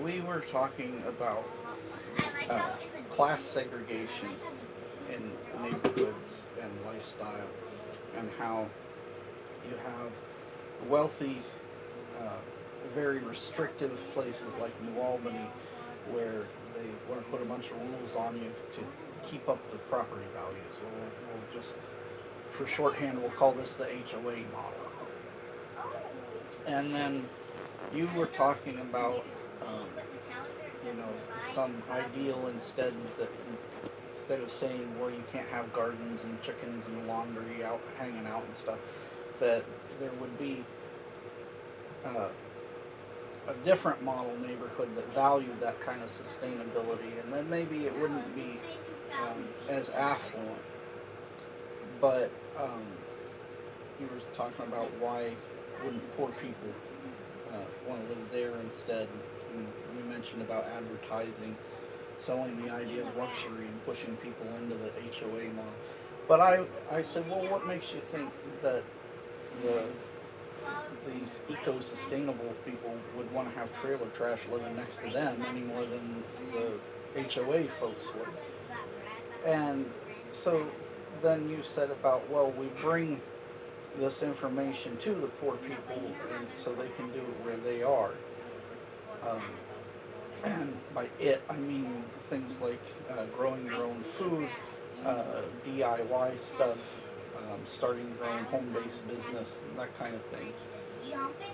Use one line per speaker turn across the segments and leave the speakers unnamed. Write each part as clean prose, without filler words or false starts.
we were talking about class segregation in neighborhoods and lifestyle, and how you have wealthy, uh, very restrictive places like New Albany, where they want to put a bunch of rules on you to keep up the property values. We'll just, for shorthand, we'll call this the HOA model. And then you were talking about, um, you know, some ideal instead of saying, well, you can't have gardens and chickens and laundry out hanging out and stuff, that there would be uh, a different model neighborhood that valued that kind of sustainability, and then maybe it wouldn't be as affluent. But you were talking about why wouldn't poor people want to live there instead, and we mentioned about advertising, selling the idea of luxury and pushing people into the HOA model. But I said, well, what makes you think that the these eco-sustainable people would want to have trailer trash living next to them any more than the HOA folks would? And so then you said about, well, we bring this information to the poor people and so they can do it where they are. Um, and by it, I mean things like growing your own food, DIY stuff, starting your own home-based business, that kind of thing.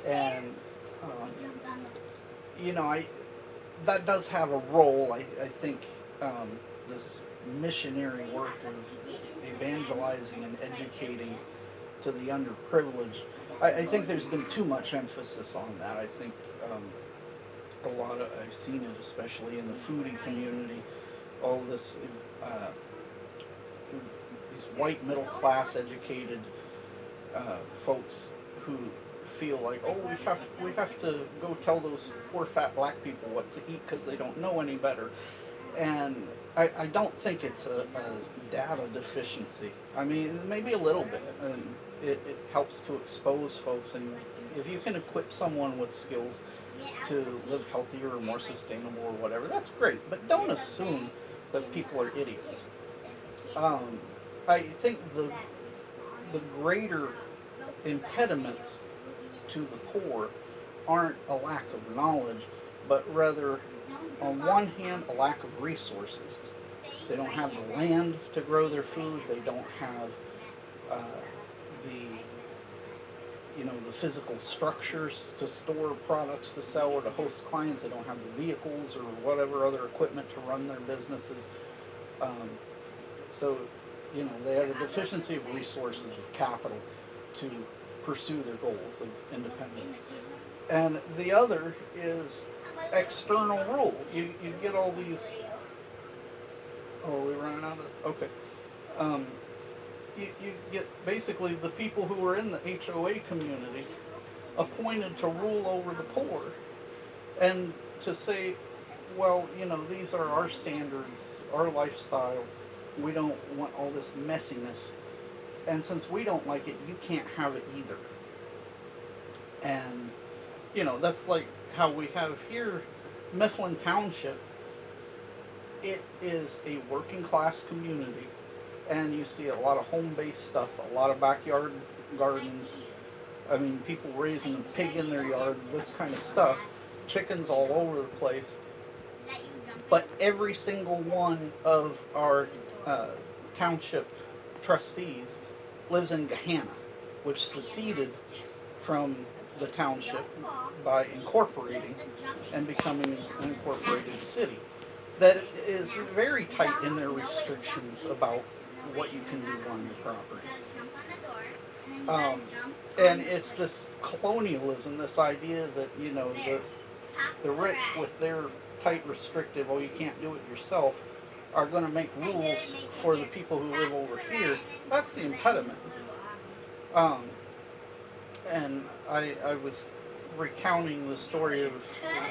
And um, you know, that does have a role. I think this missionary work of evangelizing and educating to the underprivileged. I think there's been too much emphasis on that. I think a lot of I've seen it, especially in the foodie community. All this these white middle class educated folks who feel like, oh, we have to go tell those poor fat black people what to eat because they don't know any better. And I don't think it's a data deficiency. I mean, maybe a little bit, and it helps to expose folks. And if you can equip someone with skills to live healthier or more sustainable or whatever, that's great. But don't assume that people are idiots. I think the greater impediments to the poor aren't a lack of knowledge, but rather, on one hand, a lack of resources. They don't have the land to grow their food. They don't have the the physical structures to store products to sell or to host clients. They don't have the vehicles or whatever other equipment to run their businesses. So they have a deficiency of resources, of capital, to pursue their goals of independence. And the other is external rule. You get all these. Oh, are we running out of? Okay. You get basically the people who are in the HOA community appointed to rule over the poor, and to say, well, these are our standards, our lifestyle. We don't want all this messiness, and since we don't like it, you can't have it either. And that's like how we have here, Mifflin Township. It is a working class community, and you see a lot of home-based stuff, a lot of backyard gardens. I mean, people raising a pig in their yard, this kind of stuff, chickens all over the place. But every single one of our township trustees lives in Gahanna, which seceded from the township by incorporating and becoming an incorporated city. That is very tight in their restrictions about what you can do on your property. And it's this colonialism, this idea that, the rich with their tight restrictive, oh, you can't do it yourself, are going to make rules for the people who live over here. That's the impediment. And I was recounting the story of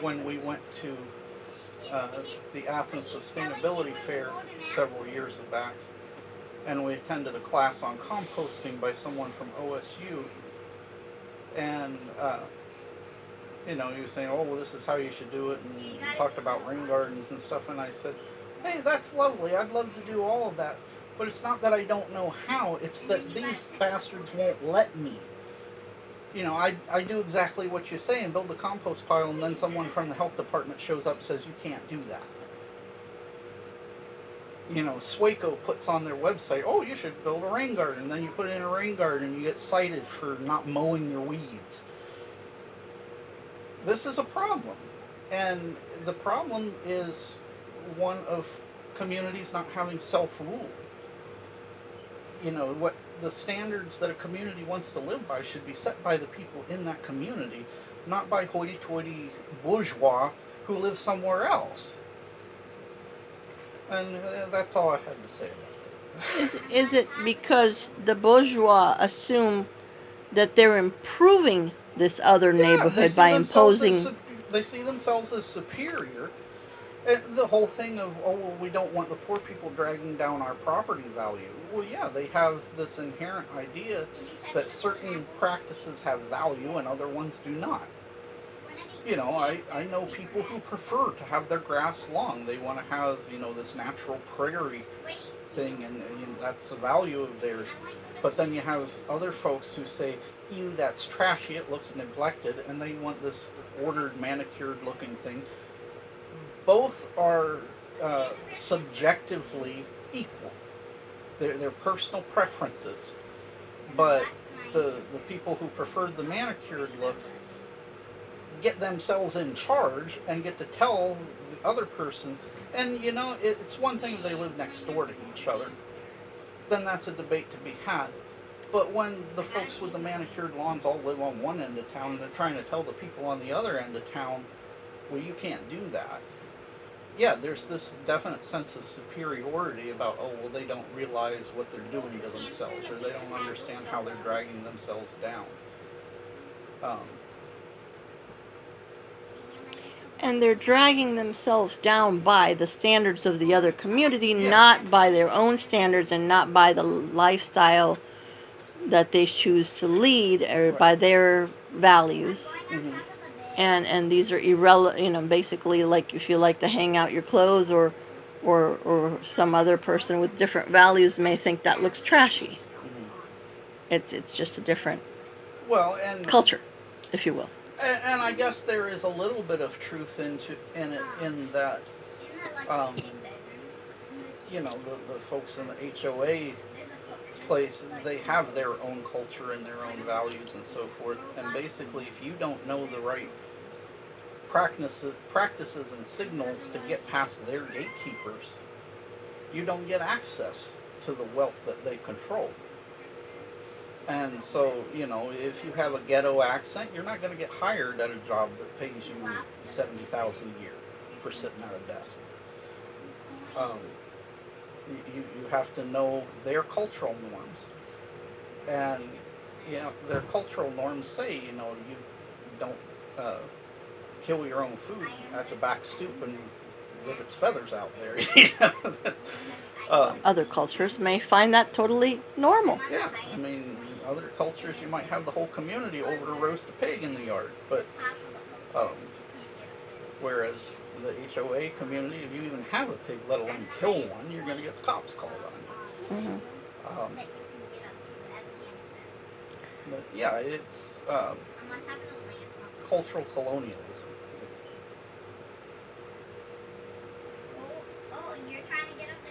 when we went to the Athens Sustainability Fair several years back, and we attended a class on composting by someone from OSU, and You know, he was saying, oh, well, this is how you should do it, and talked about rain gardens and stuff, and I said, hey, that's lovely, I'd love to do all of that, but it's not that I don't know how, it's that these bastards won't let me. You know, I do exactly what you say and build a compost pile, and then someone from the health department shows up and says, you can't do that. You know, Swaco puts on their website, oh, you should build a rain garden. Then you put it in a rain garden and you get cited for not mowing your weeds. This is a problem. And the problem is one of communities not having self-rule. You know, what the standards that a community wants to live by should be set by the people in that community, not by hoity-toity bourgeois who live somewhere else. And that's all I had to say about that.
Is it because the bourgeois assume that they're improving this other neighborhood by imposing?
They see themselves as superior. And the whole thing of, oh, well, we don't want the poor people dragging down our property value. Well, yeah, they have this inherent idea that certain practices have value and other ones do not. You know, I know people who prefer to have their grass long. They want to have, you know, this natural prairie thing, and you know, that's a value of theirs. But then you have other folks who say, ew, that's trashy, it looks neglected, and they want this ordered, manicured looking thing. Both are subjectively equal. They're personal preferences. But the people who prefer the manicured look get themselves in charge and get to tell the other person. And, you know, it's one thing if they live next door to each other. Then that's a debate to be had. But when the folks with the manicured lawns all live on one end of town and they're trying to tell the people on the other end of town, well, you can't do that. Yeah, there's this definite sense of superiority about, oh, well, they don't realize what they're doing to themselves, or they don't understand how they're dragging themselves down.
And they're dragging themselves down by the standards of the other community,
Yeah.
not by their own standards and not by the lifestyle that they choose to lead or
Right.
by their values.
Mm-hmm.
And these are irrelevant, you know, basically, like if you like to hang out your clothes, or some other person with different values may think that looks trashy.
Mm-hmm.
It's just a different culture, if you will.
And I guess there is a little bit of truth in it, in that, you know, the folks in the HOA place, they have their own culture and their own values and so forth. And basically, if you don't know the right practices and signals to get past their gatekeepers, you don't get access to the wealth that they control. And so, you know, if you have a ghetto accent, you're not going to get hired at a job that pays you $70,000 a year for sitting at a desk. You have to know their cultural norms, and you know their cultural norms say, you know, you don't kill your own food at the back stoop and rip its feathers out there.
Other cultures may find that totally normal.
Yeah, I mean, other cultures you might have the whole community over to roast a pig in the yard, but whereas the HOA community, if you even have a pig, let alone kill one, you're going to get the cops called on you.
Mm-hmm.
But yeah, it's cultural colonialism.